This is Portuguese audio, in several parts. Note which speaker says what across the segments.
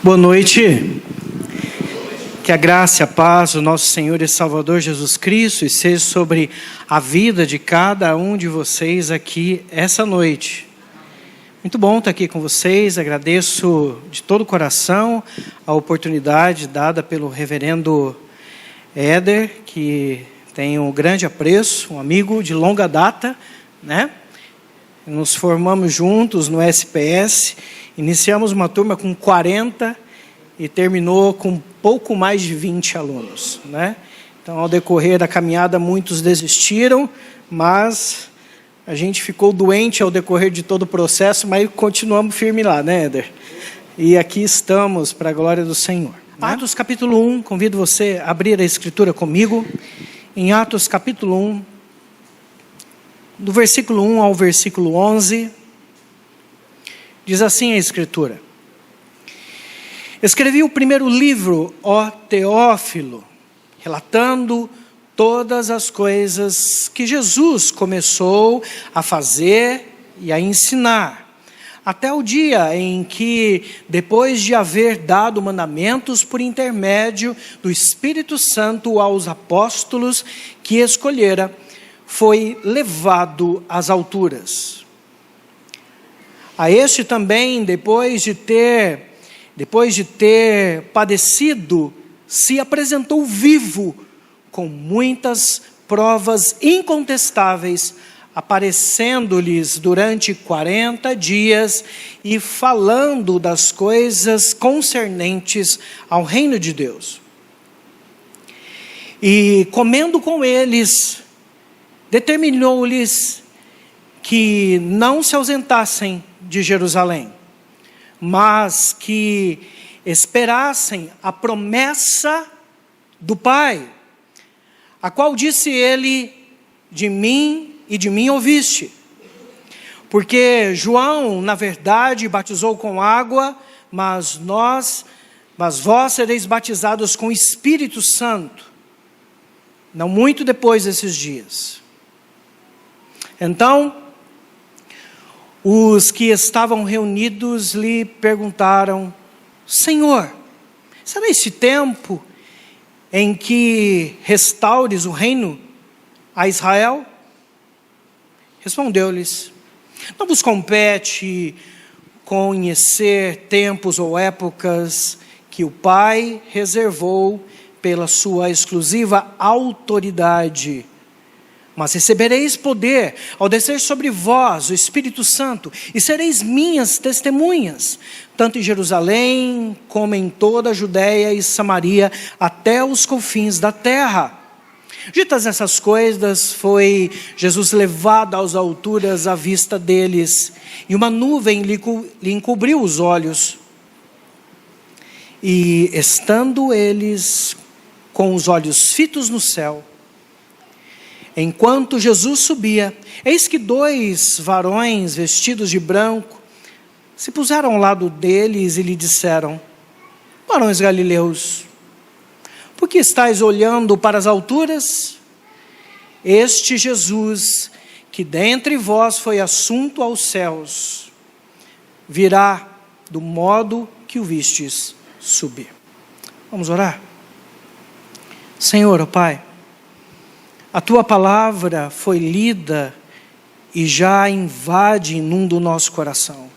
Speaker 1: Boa noite. Que a graça e a paz do nosso Senhor e Salvador Jesus Cristo esteja sobre a vida de cada um de vocês aqui essa noite. Muito bom estar aqui com vocês. Agradeço de todo o coração a oportunidade dada pelo reverendo Éder, que tem um grande apreço, um amigo de longa data, né? Nos formamos juntos no SPS, iniciamos uma turma com 40 e terminou com pouco mais de 20 alunos, né? Então, ao decorrer da caminhada, muitos desistiram, mas a gente ficou doente ao decorrer de todo o processo, mas continuamos firme lá, né, Éder? E aqui estamos, para a glória do Senhor. Né? Atos capítulo 1, convido você a abrir a Escritura comigo, em Atos capítulo 1, do versículo 1 ao versículo 11, diz assim a Escritura: Escrevi o primeiro livro, ó Teófilo, relatando todas as coisas que Jesus começou a fazer e a ensinar, até o dia em que, depois de haver dado mandamentos por intermédio do Espírito Santo aos apóstolos que escolhera, foi levado às alturas. A este também, depois de ter padecido, se apresentou vivo, com muitas provas incontestáveis, aparecendo-lhes durante 40 dias e falando das coisas concernentes ao reino de Deus. E comendo com eles, determinou-lhes que não se ausentassem de Jerusalém, mas que esperassem a promessa do Pai, a qual disse ele: de mim e de mim ouviste. Porque João, na verdade, batizou com água, mas vós sereis batizados com o Espírito Santo, não muito depois desses dias. Então, os que estavam reunidos lhe perguntaram: Senhor, será esse tempo em que restaures o reino a Israel? Respondeu-lhes: não vos compete conhecer tempos ou épocas que o Pai reservou pela sua exclusiva autoridade, mas recebereis poder ao descer sobre vós o Espírito Santo, e sereis minhas testemunhas, tanto em Jerusalém, como em toda a Judéia e Samaria, até os confins da terra. Ditas essas coisas, foi Jesus levado às alturas à vista deles, e uma nuvem lhe encobriu os olhos. E estando eles com os olhos fitos no céu, enquanto Jesus subia, eis que 2 varões vestidos de branco se puseram ao lado deles e lhe disseram: varões galileus, por que estáis olhando para as alturas? Este Jesus, que dentre vós foi assunto aos céus, virá do modo que o vistes subir. Vamos orar? Senhor, ó Pai, a Tua palavra foi lida e já invade e inunda o nosso coração.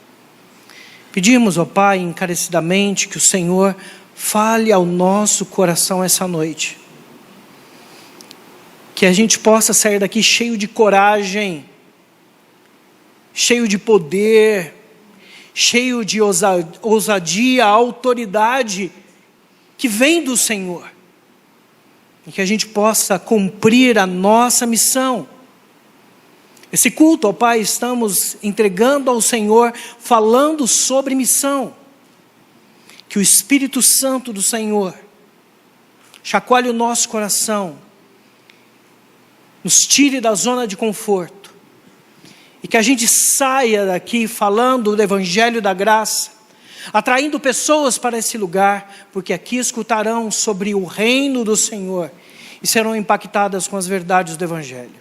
Speaker 1: Pedimos, ó Pai, encarecidamente que o Senhor fale ao nosso coração essa noite. Que a gente possa sair daqui cheio de coragem, cheio de poder, cheio de ousadia, autoridade que vem do Senhor. E que a gente possa cumprir a nossa missão. Esse culto, ó Pai, estamos entregando ao Senhor, falando sobre missão. Que o Espírito Santo do Senhor chacoalhe o nosso coração, nos tire da zona de conforto, e que a gente saia daqui falando do Evangelho da Graça, atraindo pessoas para esse lugar, porque aqui escutarão sobre o reino do Senhor e serão impactadas com as verdades do Evangelho.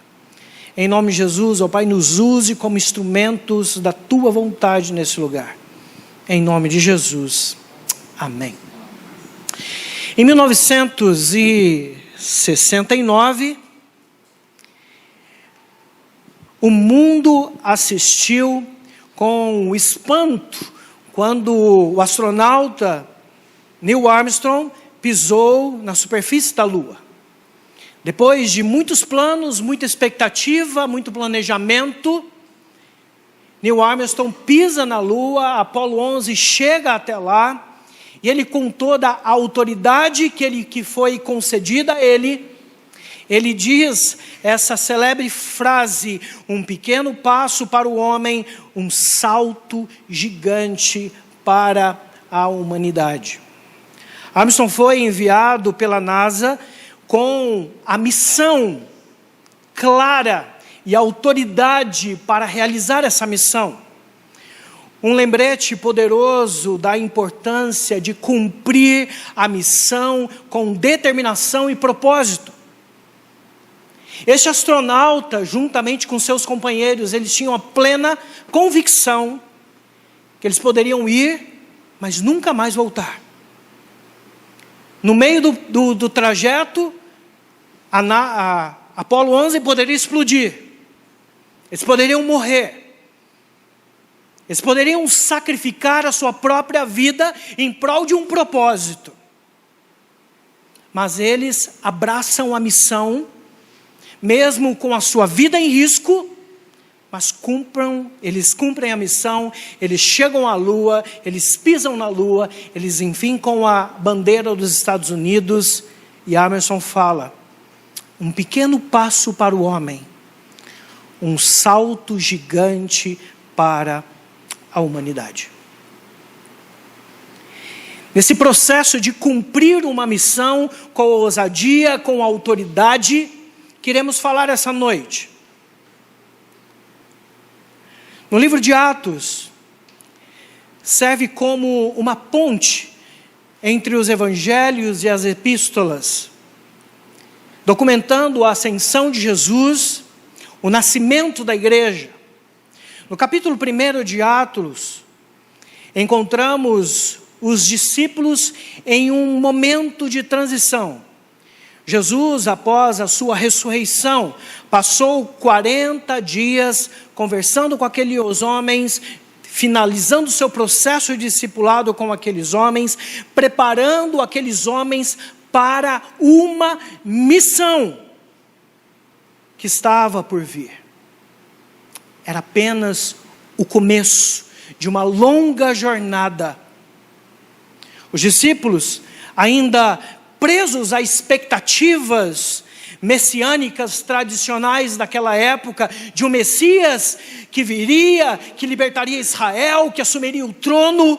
Speaker 1: Em nome de Jesus, ó Pai, nos use como instrumentos da Tua vontade nesse lugar. Em nome de Jesus. Amém. Em 1969, o mundo assistiu com espanto quando o astronauta Neil Armstrong pisou na superfície da Lua. Depois de muitos planos, muita expectativa, muito planejamento, Neil Armstrong pisa na Lua, Apollo 11 chega até lá, e ele, com toda a autoridade que foi concedida a ele diz essa célebre frase: um pequeno passo para o homem, um salto gigante para a humanidade. Armstrong foi enviado pela NASA com a missão clara e autoridade para realizar essa missão. Um lembrete poderoso da importância de cumprir a missão com determinação e propósito. Este astronauta, juntamente com seus companheiros, eles tinham a plena convicção que eles poderiam ir, mas nunca mais voltar. No meio do trajeto, a Apollo 11 poderia explodir. Eles poderiam morrer. Eles poderiam sacrificar a sua própria vida em prol de um propósito. Mas eles abraçam a missão, mesmo com a sua vida em risco, mas eles cumprem a missão, eles chegam à Lua, eles pisam na Lua, eles enfim com a bandeira dos Estados Unidos, e Armstrong fala: um pequeno passo para o homem, um salto gigante para a humanidade. Nesse processo de cumprir uma missão com ousadia, com autoridade, queremos falar essa noite. No livro de Atos, serve como uma ponte entre os evangelhos e as epístolas, documentando a ascensão de Jesus, o nascimento da igreja. No capítulo 1 de Atos, encontramos os discípulos em um momento de transição. Jesus, após a sua ressurreição, passou 40 dias conversando com aqueles homens, finalizando o seu processo de discipulado com aqueles homens, preparando aqueles homens para uma missão que estava por vir. Era apenas o começo de uma longa jornada. Os discípulos, ainda presos a expectativas messiânicas tradicionais daquela época, de um Messias que viria, que libertaria Israel, que assumiria o trono.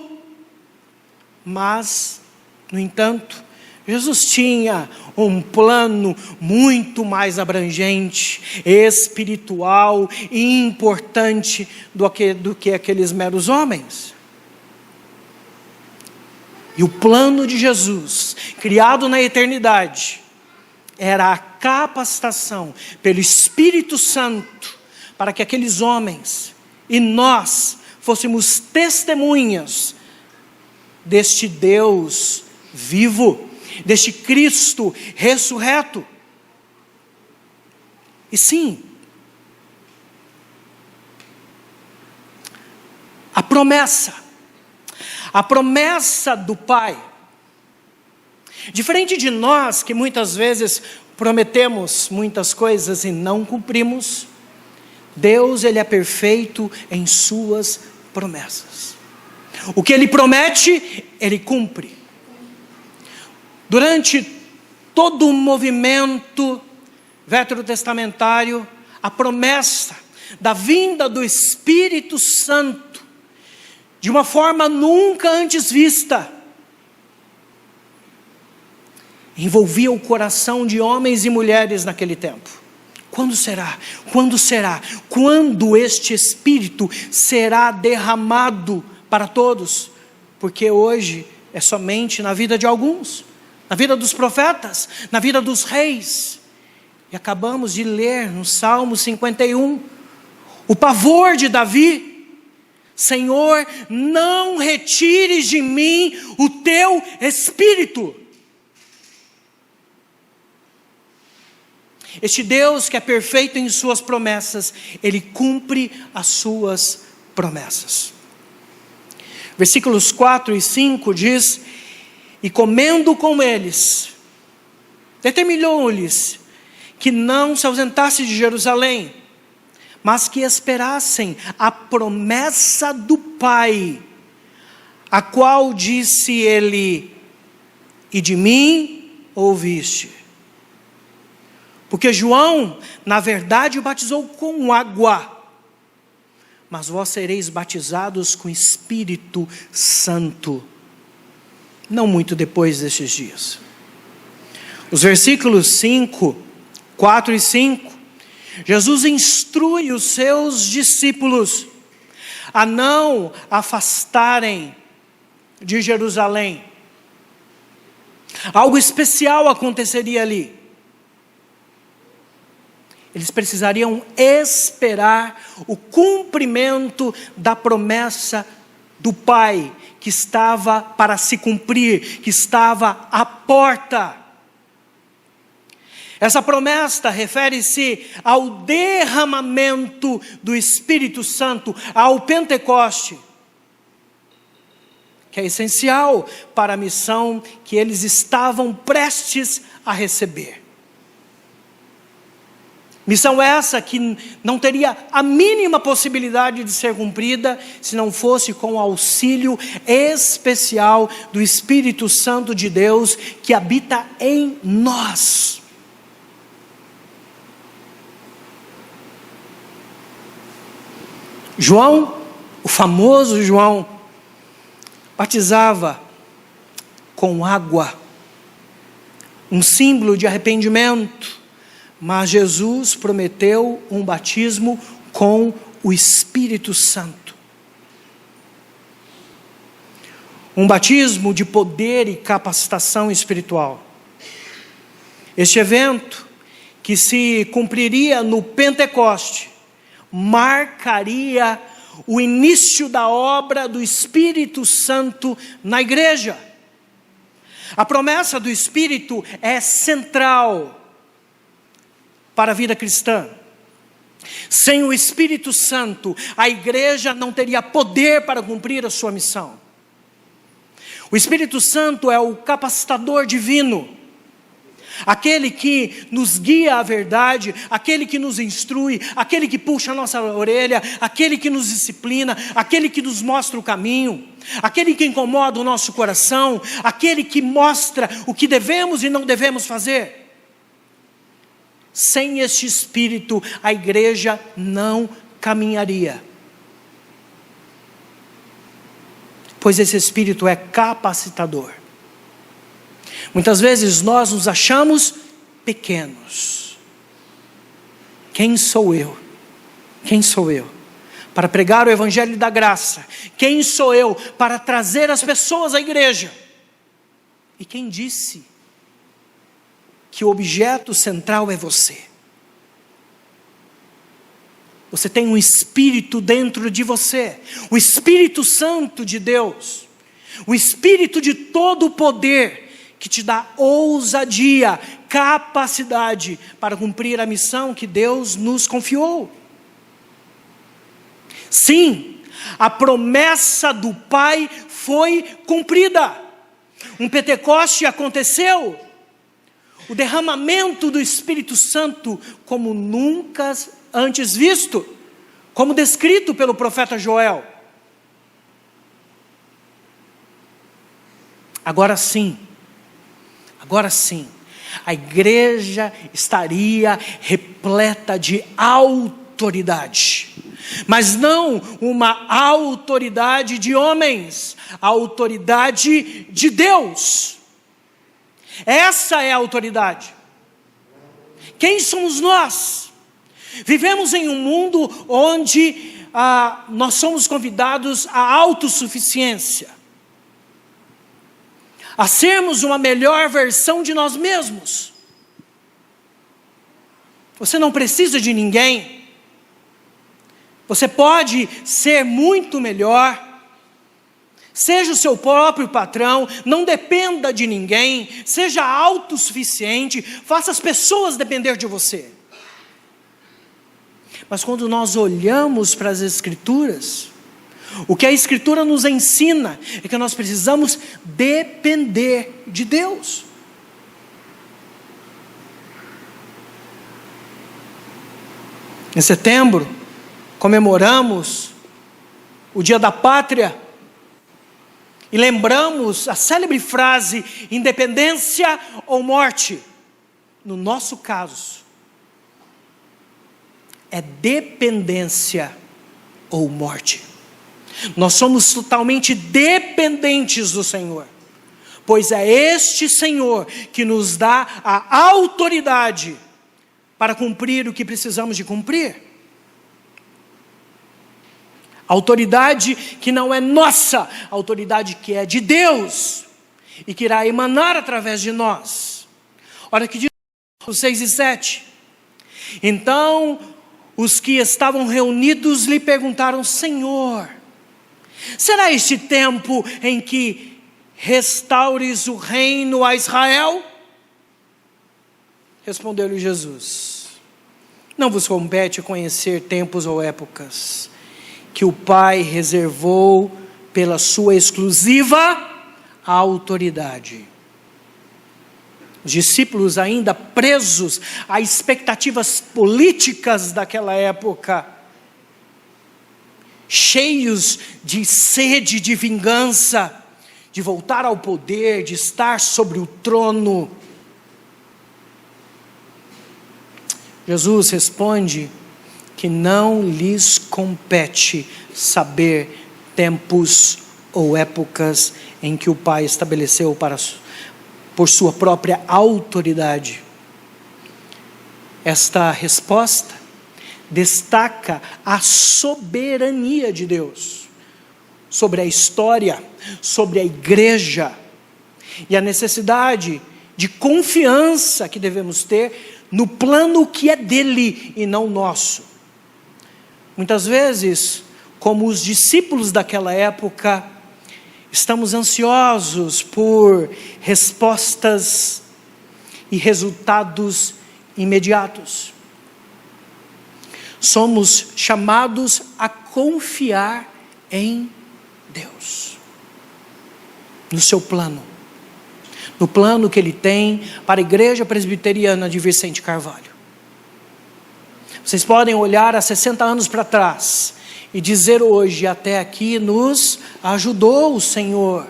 Speaker 1: Mas, no entanto, Jesus tinha um plano muito mais abrangente, espiritual e importante do que aqueles meros homens. E o plano de Jesus, criado na eternidade, era a capacitação pelo Espírito Santo para que aqueles homens e nós fôssemos testemunhas deste Deus vivo, deste Cristo ressurreto. E sim, a promessa do Pai. Diferente de nós, que muitas vezes prometemos muitas coisas e não cumprimos, Deus, Ele é perfeito em suas promessas. O que Ele promete, Ele cumpre. Durante todo o movimento veterotestamentário, a promessa da vinda do Espírito Santo, de uma forma nunca antes vista, envolvia o coração de homens e mulheres naquele tempo. Quando será? Quando será? Quando este Espírito será derramado para todos? Porque hoje é somente na vida de alguns, na vida dos profetas, na vida dos reis. E acabamos de ler no Salmo 51, o pavor de Davi, Senhor, não retires de mim o teu Espírito. Este Deus que é perfeito em suas promessas, Ele cumpre as suas promessas. Versículos 4 e 5 diz: e comendo com eles, determinou-lhes que não se ausentasse de Jerusalém, mas que esperassem a promessa do Pai, a qual disse ele: e de mim ouviste. Porque João, na verdade, o batizou com água, mas vós sereis batizados com Espírito Santo, não muito depois destes dias. Os versículos 4 e 5, Jesus instrui os seus discípulos a não afastarem de Jerusalém. Algo especial aconteceria ali. Eles precisariam esperar o cumprimento da promessa do Pai, que estava para se cumprir, que estava à porta. Essa promessa refere-se ao derramamento do Espírito Santo, ao Pentecoste, que é essencial para a missão que eles estavam prestes a receber. Missão essa que não teria a mínima possibilidade de ser cumprida se não fosse com o auxílio especial do Espírito Santo de Deus que habita em nós. João, o famoso João, batizava com água, um símbolo de arrependimento. Mas Jesus prometeu um batismo com o Espírito Santo. Um batismo de poder e capacitação espiritual. Este evento, que se cumpriria no Pentecoste, marcaria o início da obra do Espírito Santo na igreja. A promessa do Espírito é central para a vida cristã. Sem o Espírito Santo, a igreja não teria poder para cumprir a sua missão. O Espírito Santo é o capacitador divino, aquele que nos guia à verdade, aquele que nos instrui, aquele que puxa a nossa orelha, aquele que nos disciplina, aquele que nos mostra o caminho, aquele que incomoda o nosso coração, aquele que mostra o que devemos e não devemos fazer. Sem este Espírito, a igreja não caminharia. Pois esse Espírito é capacitador. Muitas vezes nós nos achamos pequenos. Quem sou eu? Quem sou eu para pregar o Evangelho da graça? Quem sou eu para trazer as pessoas à igreja? E quem disse que o objeto central é você? Você tem um Espírito dentro de você, o Espírito Santo de Deus, o Espírito de todo o poder, que te dá ousadia, capacidade para cumprir a missão que Deus nos confiou. Sim, a promessa do Pai foi cumprida. Um Pentecoste aconteceu. O derramamento do Espírito Santo como nunca antes visto, como descrito pelo profeta Joel. Agora sim, a igreja estaria repleta de autoridade, mas não uma autoridade de homens, a autoridade de Deus. Essa é a autoridade. Quem somos nós? Vivemos em um mundo onde nós somos convidados à autossuficiência, a sermos uma melhor versão de nós mesmos. Você não precisa de ninguém. Você pode ser muito melhor. Seja o seu próprio patrão, não dependa de ninguém, seja autossuficiente, faça as pessoas depender de você. Mas quando nós olhamos para as Escrituras, o que a Escritura nos ensina é que nós precisamos depender de Deus. Em setembro, comemoramos o Dia da Pátria e lembramos a célebre frase: independência ou morte. No nosso caso, é dependência ou morte. Nós somos totalmente dependentes do Senhor, pois é este Senhor que nos dá a autoridade para cumprir o que precisamos de cumprir. Autoridade que não é nossa, autoridade que é de Deus e que irá emanar através de nós. Olha que diz os 6 e 7. Então os que estavam reunidos lhe perguntaram: Senhor, será este tempo em que restaures o reino a Israel? Respondeu-lhe Jesus: não vos compete conhecer tempos ou épocas que o Pai reservou pela sua exclusiva autoridade. Os discípulos, ainda presos a expectativas políticas daquela época, cheios de sede de vingança, de voltar ao poder, de estar sobre o trono, Jesus responde que não lhes compete saber tempos ou épocas em que o Pai estabeleceu por sua própria autoridade. Esta resposta destaca a soberania de Deus sobre a história, sobre a igreja, e a necessidade de confiança que devemos ter no plano que é dele e não nosso. Muitas vezes, como os discípulos daquela época, estamos ansiosos por respostas e resultados imediatos. Somos chamados a confiar em Deus, no seu plano, no plano que Ele tem para a Igreja Presbiteriana de Vicente Carvalho. Vocês podem olhar há 60 anos para trás e dizer hoje: até aqui nos ajudou o Senhor.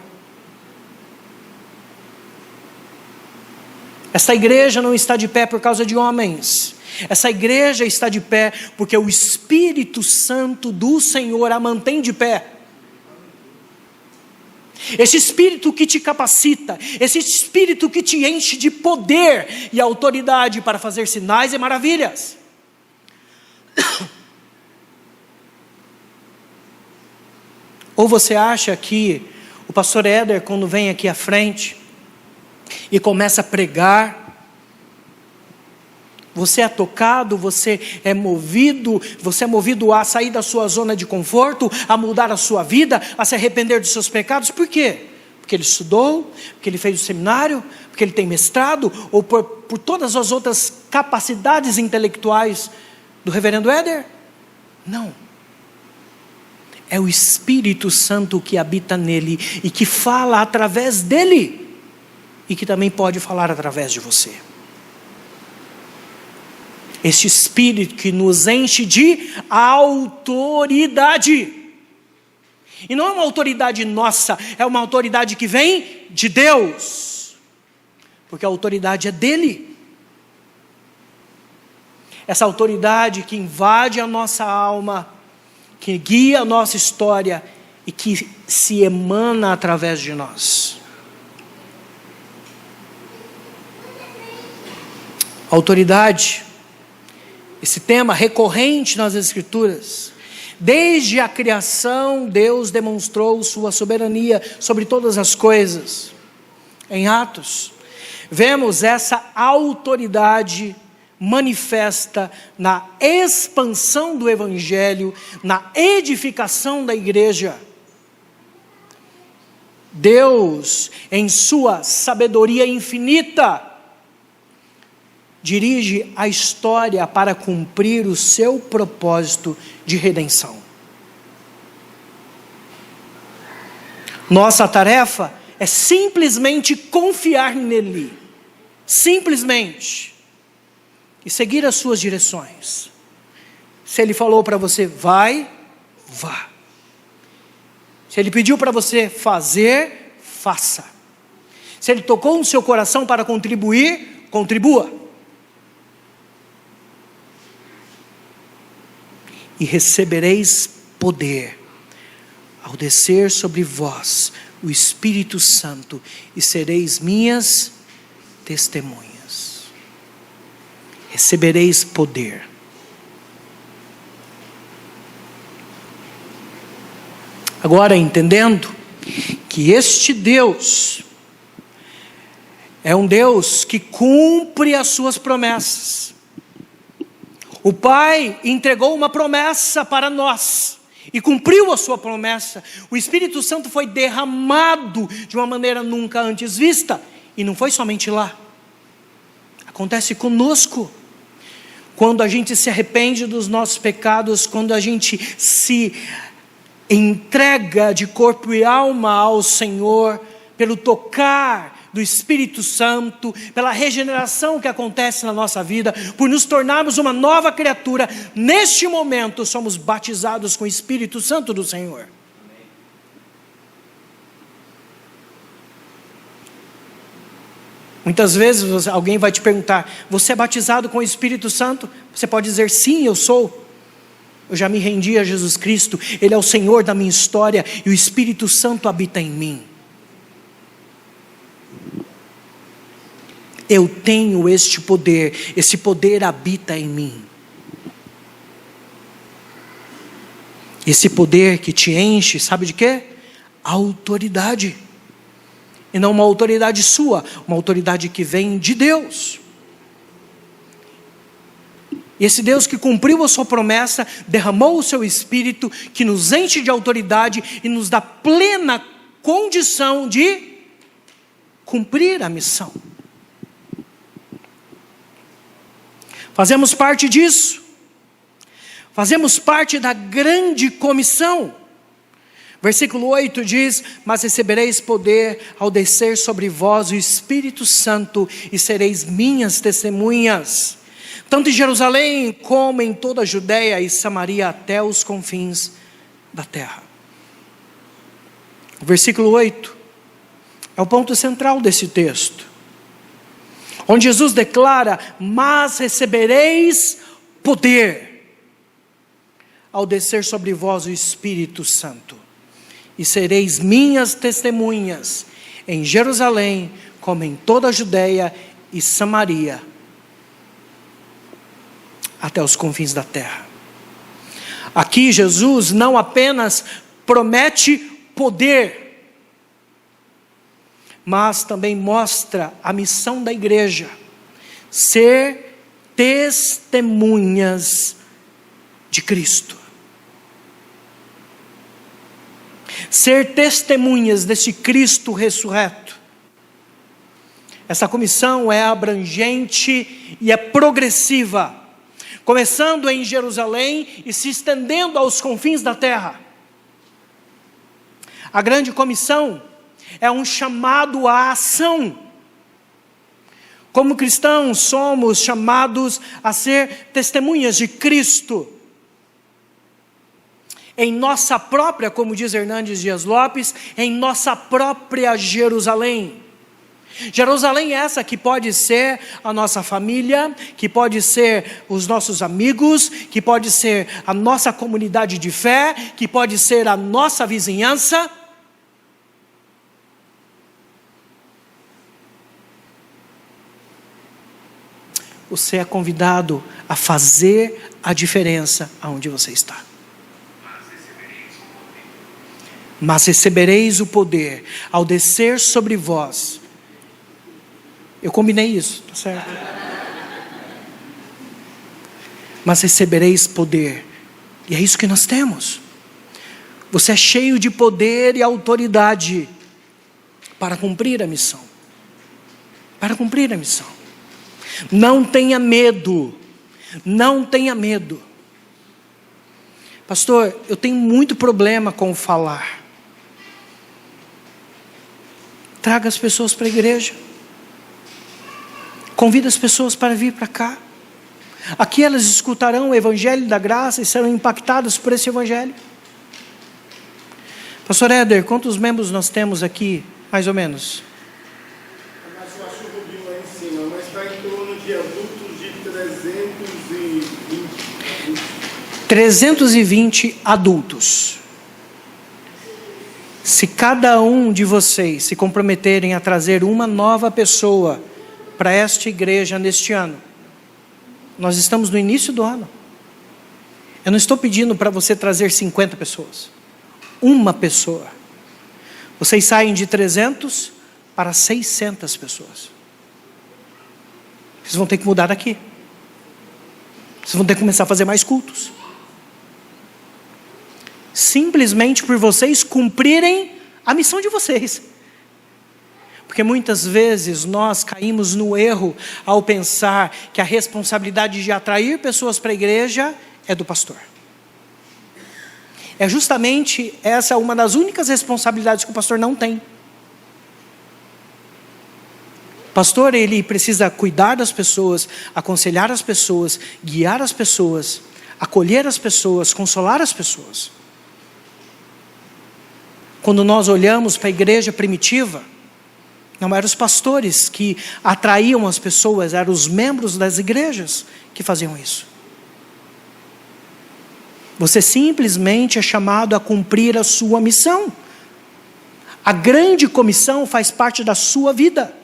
Speaker 1: Esta igreja não está de pé por causa de homens. Essa igreja está de pé porque o Espírito Santo do Senhor a mantém de pé. Esse Espírito que te capacita, esse Espírito que te enche de poder e autoridade para fazer sinais e maravilhas. Ou você acha que o pastor Éder, quando vem aqui à frente e começa a pregar, você é tocado, você é movido a sair da sua zona de conforto, a mudar a sua vida, a se arrepender dos seus pecados? Por quê? Porque ele estudou, porque ele fez o seminário, porque ele tem mestrado, ou por todas as outras capacidades intelectuais do reverendo Éder? Não. É o Espírito Santo que habita nele e que fala através dele e que também pode falar através de você. Este Espírito que nos enche de autoridade. E não é uma autoridade nossa, é uma autoridade que vem de Deus. Porque a autoridade é dele. Essa autoridade que invade a nossa alma, que guia a nossa história e que se emana através de nós. Autoridade, esse tema recorrente nas Escrituras. Desde a criação, Deus demonstrou sua soberania sobre todas as coisas. Em Atos, vemos essa autoridade manifesta na expansão do Evangelho, na edificação da igreja. Deus, em sua sabedoria infinita, dirige a história para cumprir o seu propósito de redenção. Nossa tarefa é simplesmente confiar nele, simplesmente, e seguir as suas direções. Se ele falou para você, vai, vá. Se ele pediu para você fazer, faça. Se ele tocou no seu coração para contribuir, contribua. E recebereis poder ao descer sobre vós o Espírito Santo, e sereis minhas testemunhas. Recebereis poder. Agora, entendendo que este Deus é um Deus que cumpre as suas promessas. O Pai entregou uma promessa para nós e cumpriu a sua promessa. O Espírito Santo foi derramado de uma maneira nunca antes vista. E não foi somente lá. Acontece conosco. Quando a gente se arrepende dos nossos pecados, quando a gente se entrega de corpo e alma ao Senhor, pelo tocar do Espírito Santo, pela regeneração que acontece na nossa vida, por nos tornarmos uma nova criatura, neste momento somos batizados com o Espírito Santo do Senhor. Muitas vezes alguém vai te perguntar, você é batizado com o Espírito Santo? Você pode dizer, sim, eu sou. Eu já me rendi a Jesus Cristo, Ele é o Senhor da minha história, e o Espírito Santo habita em mim. Eu tenho este poder, esse poder habita em mim. Esse poder que te enche, sabe de quê? Autoridade. E não uma autoridade sua, uma autoridade que vem de Deus. E esse Deus que cumpriu a sua promessa, derramou o seu Espírito, que nos enche de autoridade e nos dá plena condição de cumprir a missão. Fazemos parte disso. Fazemos parte da grande comissão. Versículo 8 diz, mas recebereis poder ao descer sobre vós o Espírito Santo, e sereis minhas testemunhas, tanto em Jerusalém, como em toda a Judeia e Samaria, até os confins da terra. O versículo 8 é o ponto central desse texto, onde Jesus declara, mas recebereis poder ao descer sobre vós o Espírito Santo, e sereis minhas testemunhas em Jerusalém, como em toda a Judeia e Samaria, até os confins da terra. Aqui Jesus não apenas promete poder, mas também mostra a missão da igreja, ser testemunhas de Cristo. Ser testemunhas desse Cristo ressurreto. Essa comissão é abrangente e é progressiva, começando em Jerusalém e se estendendo aos confins da terra. A grande comissão é um chamado à ação. Como cristãos, somos chamados a ser testemunhas de Cristo. Em nossa própria, como diz Hernandes Dias Lopes, em nossa própria Jerusalém. Jerusalém essa que pode ser a nossa família, que pode ser os nossos amigos, que pode ser a nossa comunidade de fé, que pode ser a nossa vizinhança. Você é convidado a fazer a diferença aonde você está. Mas recebereis o poder ao descer sobre vós. Eu combinei isso, tá certo? mas recebereis poder. E é isso que nós temos. Você é cheio de poder e autoridade para cumprir a missão. Para cumprir a missão. Não tenha medo. Não tenha medo. Pastor, eu tenho muito problema com o falar. Traga as pessoas para a igreja. Convida as pessoas para vir para cá. Aqui elas escutarão o Evangelho da Graça e serão impactadas por esse Evangelho. Pastor Éder, quantos membros nós temos aqui, mais ou menos?
Speaker 2: Mas eu acho que o Rubinho lá em cima, mas está em torno de adultos de 320.
Speaker 1: 320 adultos. Se cada um de vocês se comprometerem a trazer uma nova pessoa para esta igreja neste ano, nós estamos no início do ano. Eu não estou pedindo para você trazer 50 pessoas. Uma pessoa. Vocês saem de 300 para 600 pessoas. Vocês vão ter que mudar daqui. Vocês vão ter que começar a fazer mais cultos. Simplesmente por vocês cumprirem a missão de vocês. Porque muitas vezes nós caímos no erro ao pensar que a responsabilidade de atrair pessoas para a igreja é do pastor. É justamente essa uma das únicas responsabilidades que o pastor não tem. O pastor, ele precisa cuidar das pessoas, aconselhar as pessoas, guiar as pessoas, acolher as pessoas, consolar as pessoas. Quando nós olhamos para a igreja primitiva, não eram os pastores que atraíam as pessoas, eram os membros das igrejas que faziam isso. Você simplesmente é chamado a cumprir a sua missão. A grande comissão faz parte da sua vida.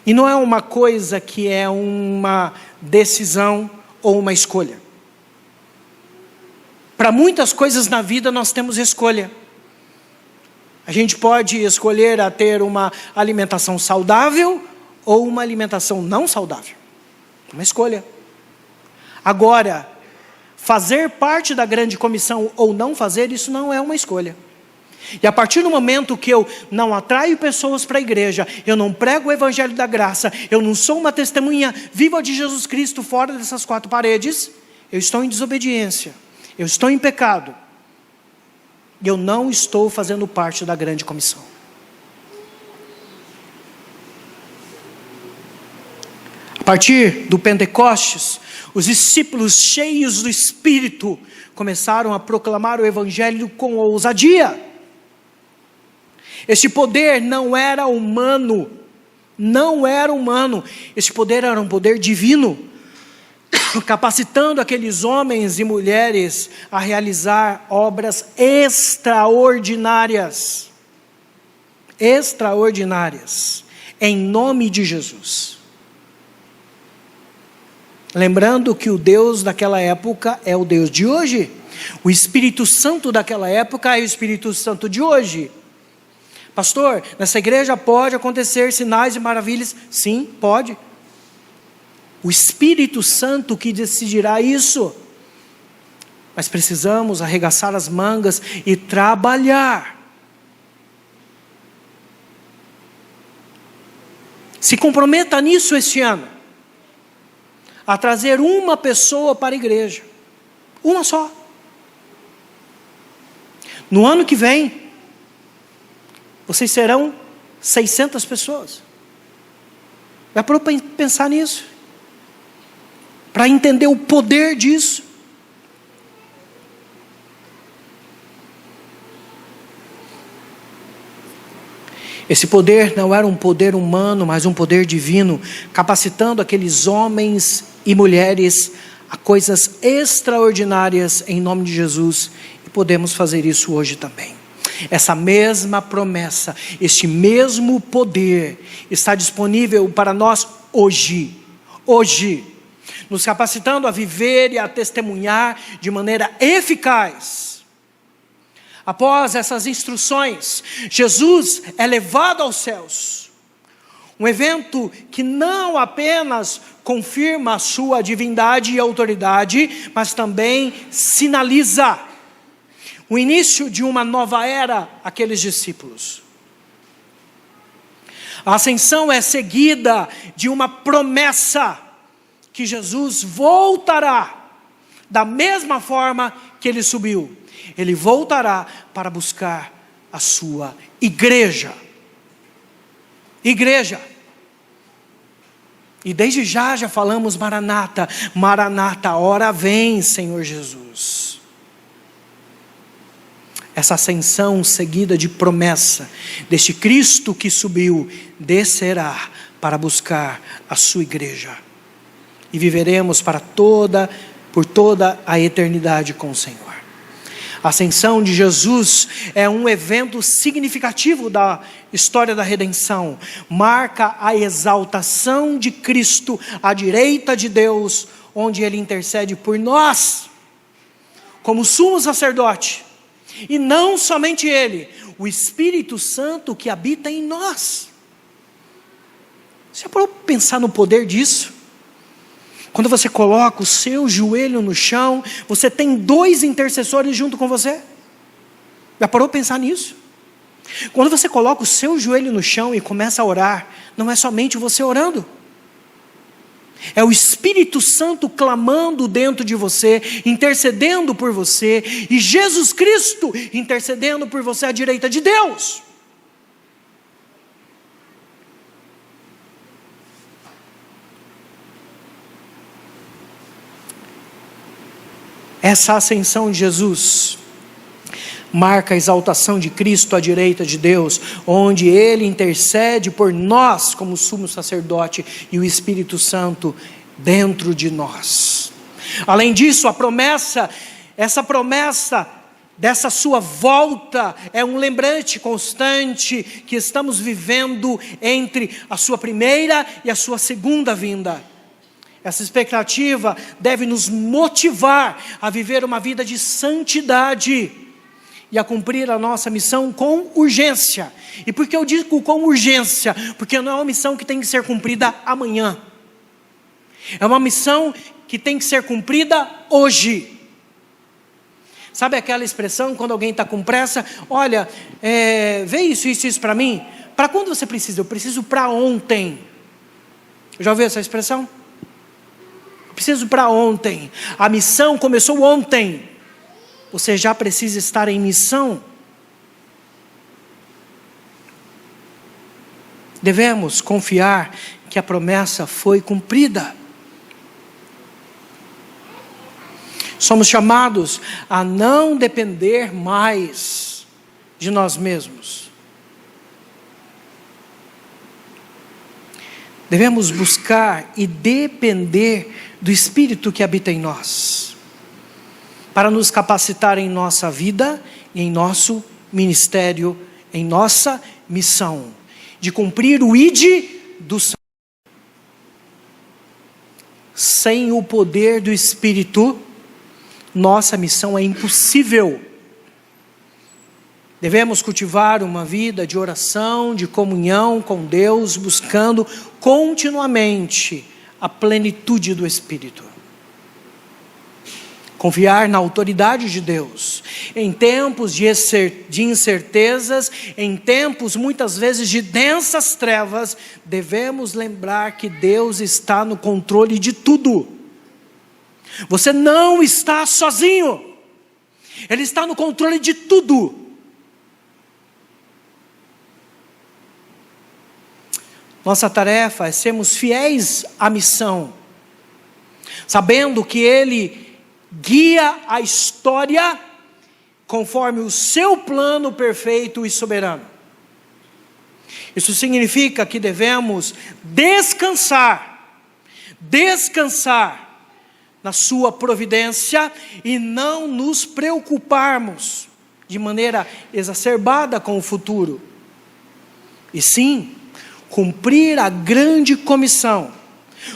Speaker 1: E não é uma coisa que é uma decisão ou uma escolha. Para muitas coisas na vida nós temos escolha. A gente pode escolher a ter uma alimentação saudável ou uma alimentação não saudável. Uma escolha. Agora, fazer parte da grande comissão ou não fazer, isso não é uma escolha. E a partir do momento que eu não atraio pessoas para a igreja, eu não prego o Evangelho da Graça, eu não sou uma testemunha viva de Jesus Cristo fora dessas quatro paredes, eu estou em desobediência, eu estou em pecado, e eu não estou fazendo parte da grande comissão. A partir do Pentecostes, os discípulos cheios do Espírito começaram a proclamar o Evangelho com ousadia. Este poder não era humano, este poder era um poder divino, capacitando aqueles homens e mulheres a realizar obras extraordinárias, em nome de Jesus. Lembrando que o Deus daquela época é o Deus de hoje. O Espírito Santo daquela época é o Espírito Santo de hoje. Pastor, nessa igreja pode acontecer sinais e maravilhas? Sim, pode. O Espírito Santo que decidirá isso. Mas precisamos arregaçar as mangas e trabalhar. Se comprometa nisso este ano. A trazer uma pessoa para a igreja. Uma só. No ano que vem, vocês serão 600 pessoas. Dá para pensar nisso. Para entender o poder disso. Esse poder não era um poder humano, mas um poder divino, capacitando aqueles homens e mulheres a coisas extraordinárias em nome de Jesus. E podemos fazer isso hoje também. Essa mesma promessa, este mesmo poder está disponível para nós hoje. Hoje. Nos capacitando a viver e a testemunhar de maneira eficaz. Após essas instruções, Jesus é levado aos céus. Um evento que não apenas confirma a sua divindade e autoridade, mas também sinaliza o início de uma nova era àqueles discípulos. A ascensão é seguida de uma promessa que Jesus voltará da mesma forma que ele subiu. Ele voltará para buscar a sua igreja. Igreja. E desde já falamos Maranata. Maranata, ora vem, Senhor Jesus. Essa ascensão seguida de promessa deste Cristo que subiu, descerá para buscar a sua igreja. E viveremos por toda a eternidade com o Senhor. A ascensão de Jesus é um evento significativo da história da redenção. Marca a exaltação de Cristo à direita de Deus, onde Ele intercede por nós, como sumo sacerdote. E não somente Ele, o Espírito Santo que habita em nós. Você já parou para pensar no poder disso? Quando você coloca o seu joelho no chão, você tem 2 intercessores junto com você. Já parou para pensar nisso? Quando você coloca o seu joelho no chão e começa a orar, não é somente você orando. É o Espírito Santo clamando dentro de você, intercedendo por você, e Jesus Cristo intercedendo por você à direita de Deus. Essa ascensão de Jesus marca a exaltação de Cristo à direita de Deus, onde Ele intercede por nós como sumo sacerdote e o Espírito Santo dentro de nós. Além disso, essa promessa dessa sua volta é um lembrete constante que estamos vivendo entre a sua primeira e a sua segunda vinda. Essa expectativa deve nos motivar a viver uma vida de santidade e a cumprir a nossa missão com urgência. E por que eu digo com urgência? Porque não é uma missão que tem que ser cumprida amanhã. É uma missão que tem que ser cumprida hoje. Sabe aquela expressão quando alguém está com pressa? Olha, vê isso para mim. Para quando você precisa? Eu preciso para ontem. Já ouviu essa expressão? Eu preciso para ontem. A missão começou ontem. Você já precisa estar em missão. Devemos confiar que a promessa foi cumprida. Somos chamados a não depender mais de nós mesmos. Devemos buscar e depender do Espírito que habita em nós, para nos capacitar em nossa vida, em nosso ministério, em nossa missão, de cumprir o ID do Senhor. Sem o poder do Espírito, nossa missão é impossível. Devemos cultivar uma vida de oração, de comunhão com Deus, buscando continuamente a plenitude do Espírito. Confiar na autoridade de Deus. Em tempos de incertezas, em tempos muitas vezes de densas trevas, devemos lembrar que Deus está no controle de tudo. Você não está sozinho. Ele está no controle de tudo. Nossa tarefa é sermos fiéis à missão, sabendo que Ele guia a história conforme o seu plano perfeito e soberano. Isso significa que devemos descansar na sua providência e não nos preocuparmos de maneira exacerbada com o futuro. E sim, cumprir a grande comissão.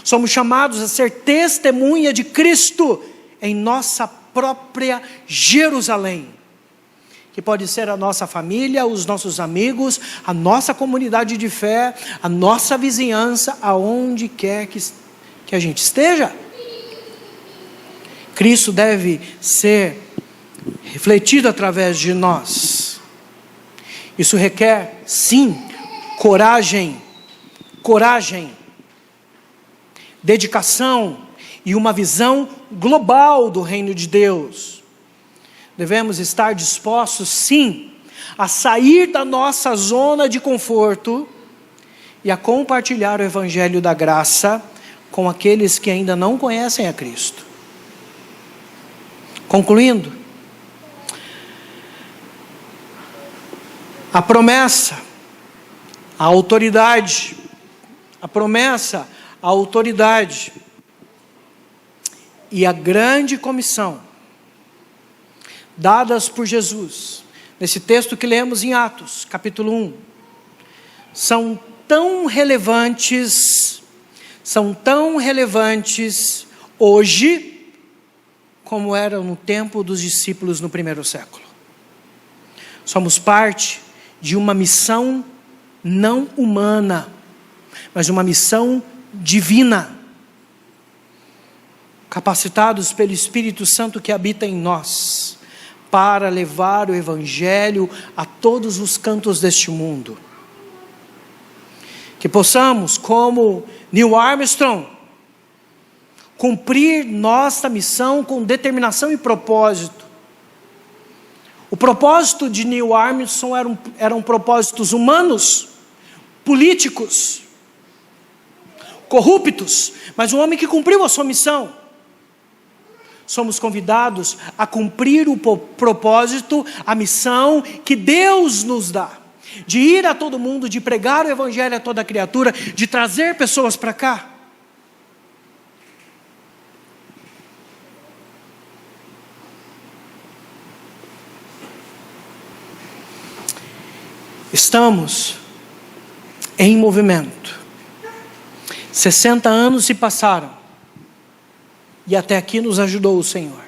Speaker 1: Somos chamados a ser testemunha de Cristo em nossa própria Jerusalém, que pode ser a nossa família, os nossos amigos, a nossa comunidade de fé, a nossa vizinhança, aonde quer que que a gente esteja. Cristo deve ser refletido através de nós. Isso requer, sim, coragem, dedicação e uma visão global do reino de Deus. Devemos estar dispostos, sim, a sair da nossa zona de conforto e a compartilhar o evangelho da graça com aqueles que ainda não conhecem a Cristo. Concluindo, a promessa, a autoridade e a grande comissão dadas por Jesus, nesse texto que lemos em Atos, capítulo 1, são tão relevantes hoje, como eram no tempo dos discípulos no primeiro século. Somos parte de uma missão não humana, mas uma missão divina, capacitados pelo Espírito Santo que habita em nós, para levar o Evangelho a todos os cantos deste mundo. Que possamos, como Neil Armstrong, cumprir nossa missão com determinação e propósito. O propósito de Neil Armstrong eram propósitos humanos, políticos, corruptos, mas um homem que cumpriu a sua missão. Somos convidados a cumprir o propósito, a missão que Deus nos dá, de ir a todo mundo, de pregar o evangelho a toda criatura, de trazer pessoas para cá. Estamos em movimento. 60 anos se passaram e até aqui nos ajudou o Senhor.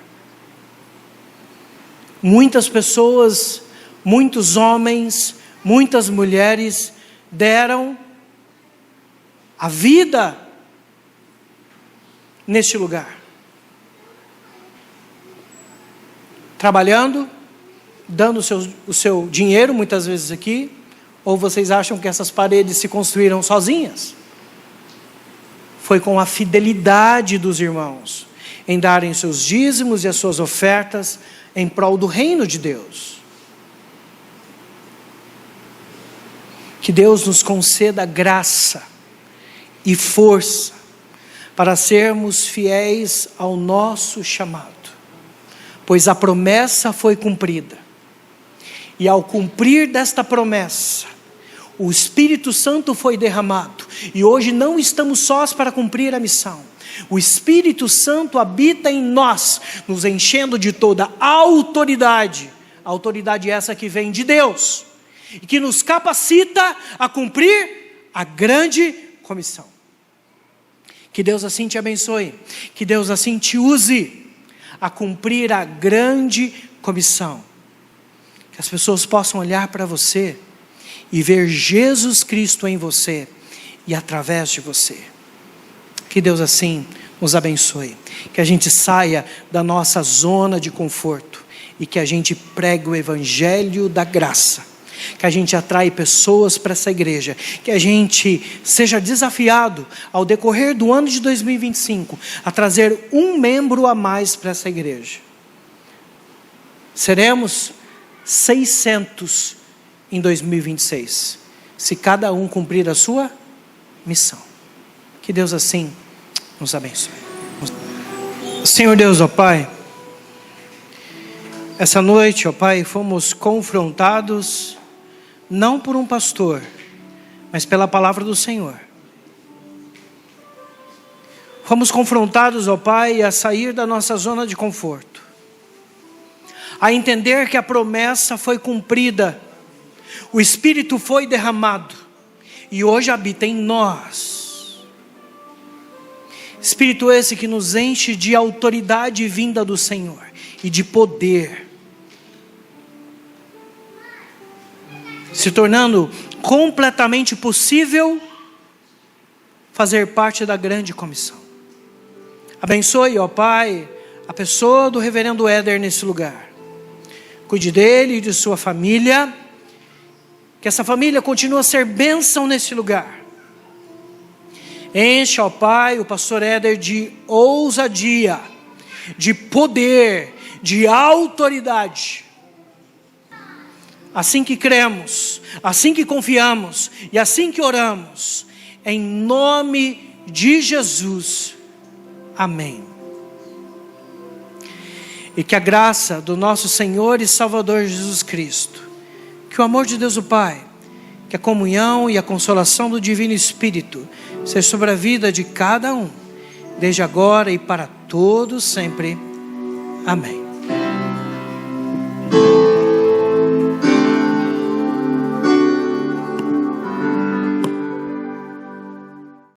Speaker 1: Muitas pessoas, muitos homens, muitas mulheres deram a vida neste lugar, trabalhando, dando o seu dinheiro muitas vezes aqui. Ou vocês acham que essas paredes se construíram sozinhas? Foi com a fidelidade dos irmãos em darem seus dízimos e as suas ofertas em prol do reino de Deus. Que Deus nos conceda graça e força para sermos fiéis ao nosso chamado, pois a promessa foi cumprida. E ao cumprir desta promessa, o Espírito Santo foi derramado. E hoje não estamos sós para cumprir a missão. O Espírito Santo habita em nós, nos enchendo de toda a autoridade. A autoridade essa que vem de Deus. E que nos capacita a cumprir a grande comissão. Que Deus assim te abençoe. Que Deus assim te use a cumprir a grande comissão. Que as pessoas possam olhar para você e ver Jesus Cristo em você e através de você. Que Deus assim nos abençoe. Que a gente saia da nossa zona de conforto e que a gente pregue o evangelho da graça. Que a gente atrai pessoas para essa igreja. Que a gente seja desafiado ao decorrer do ano de 2025 a trazer um membro a mais para essa igreja. Seremos 600 em 2026, se cada um cumprir a sua missão. Que Deus assim nos abençoe. Senhor Deus, ó Pai, essa noite, ó Pai, fomos confrontados não por um pastor, mas pela palavra do Senhor. Fomos confrontados, ó Pai, a sair da nossa zona de conforto, a entender que a promessa foi cumprida, o Espírito foi derramado e hoje habita em nós. Espírito esse que nos enche de autoridade vinda do Senhor e de poder, se tornando completamente possível fazer parte da grande comissão. Abençoe, ó Pai, a pessoa do reverendo Éder nesse lugar. Cuide dele e de sua família. Que essa família continue a ser bênção nesse lugar. Enche, ó Pai, o pastor Éder de ousadia, de poder, de autoridade. Assim que cremos, assim que confiamos e assim que oramos, em nome de Jesus. Amém. E que a graça do nosso Senhor e Salvador Jesus Cristo, que o amor de Deus o Pai, que a comunhão e a consolação do Divino Espírito seja sobre a vida de cada um, desde agora e para todos sempre. Amém.